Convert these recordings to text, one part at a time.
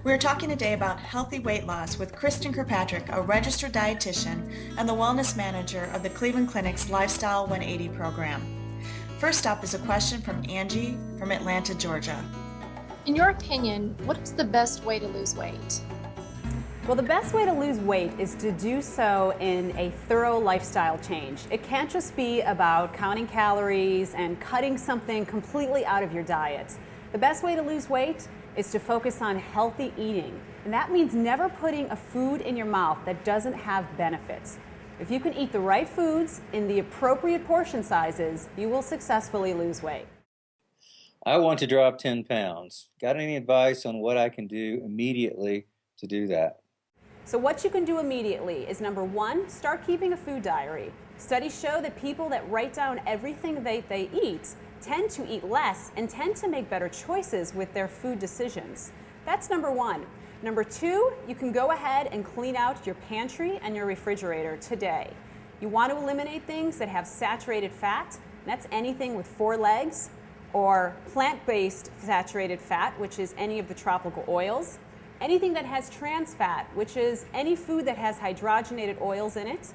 We're talking today about healthy weight loss with Kristen Kirkpatrick, a registered dietitian and the wellness manager of the Cleveland Clinic's Lifestyle 180 program. First up is a question from Angie from Atlanta, Georgia. In your opinion, what is the best way to lose weight? Well, the best way to lose weight is to do so in a thorough lifestyle change. It can't just be about counting calories and cutting something completely out of your diet. The best way to lose weight is to focus on healthy eating. And that means never putting a food in your mouth that doesn't have benefits. If you can eat the right foods in the appropriate portion sizes, you will successfully lose weight. I want to drop 10 pounds. Got any advice on what I can do immediately to do that? So what you can do immediately is, number one, start keeping a food diary. Studies show that people that write down everything they eat tend to eat less and tend to make better choices with their food decisions. That's number one. Number two, you can go ahead and clean out your pantry and your refrigerator today. You want to eliminate things that have saturated fat, and that's anything with 4 legs, or plant-based saturated fat, which is any of the tropical oils. Anything that has trans fat, which is any food that has hydrogenated oils in it.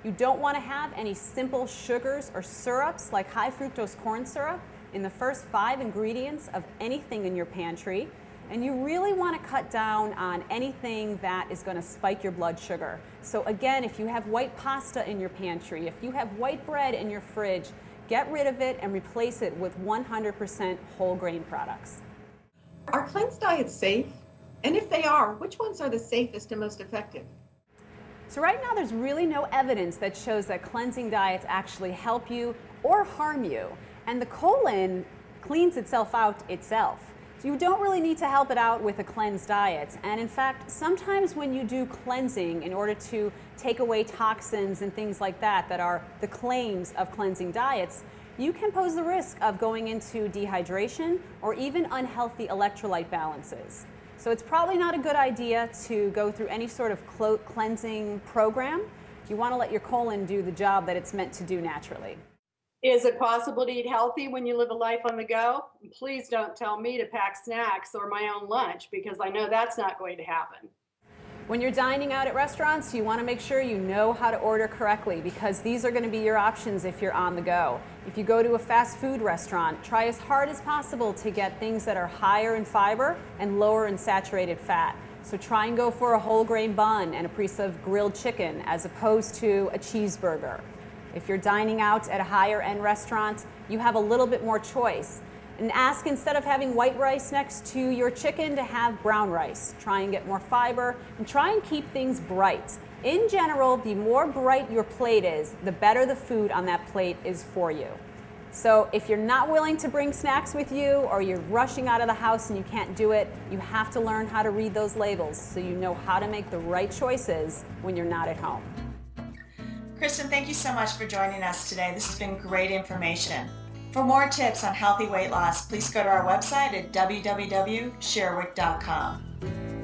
You don't want to have any simple sugars or syrups like high fructose corn syrup in the first 5 ingredients of anything in your pantry. And you really want to cut down on anything that is going to spike your blood sugar. So again, if you have white pasta in your pantry, if you have white bread in your fridge, get rid of it and replace it with 100% whole grain products. Are cleanse diets safe? And if they are, which ones are the safest and most effective? So right now there's really no evidence that shows that cleansing diets actually help you or harm you. And the colon cleans itself out itself. So you don't really need to help it out with a cleanse diet. And in fact, sometimes when you do cleansing in order to take away toxins and things like that that are the claims of cleansing diets, you can pose the risk of going into dehydration or even unhealthy electrolyte balances. So it's probably not a good idea to go through any sort of cleansing program. You want to let your colon do the job that it's meant to do naturally. Is it possible to eat healthy when you live a life on the go? Please don't tell me to pack snacks or my own lunch, because I know that's not going to happen. When you're dining out at restaurants, you want to make sure you know how to order correctly, because these are going to be your options if you're on the go. If you go to a fast food restaurant, try as hard as possible to get things that are higher in fiber and lower in saturated fat. So try and go for a whole grain bun and a piece of grilled chicken as opposed to a cheeseburger. If you're dining out at a higher end restaurant, you have a little bit more choice. And ask, instead of having white rice next to your chicken, to have brown rice. Try and get more fiber and try and keep things bright. In general, the more bright your plate is, the better the food on that plate is for you. So if you're not willing to bring snacks with you, or you're rushing out of the house and you can't do it, you have to learn how to read those labels so you know how to make the right choices when you're not at home. Kristen, thank you so much for joining us today. This has been great information. For more tips on healthy weight loss, please go to our website at www.sharewick.com.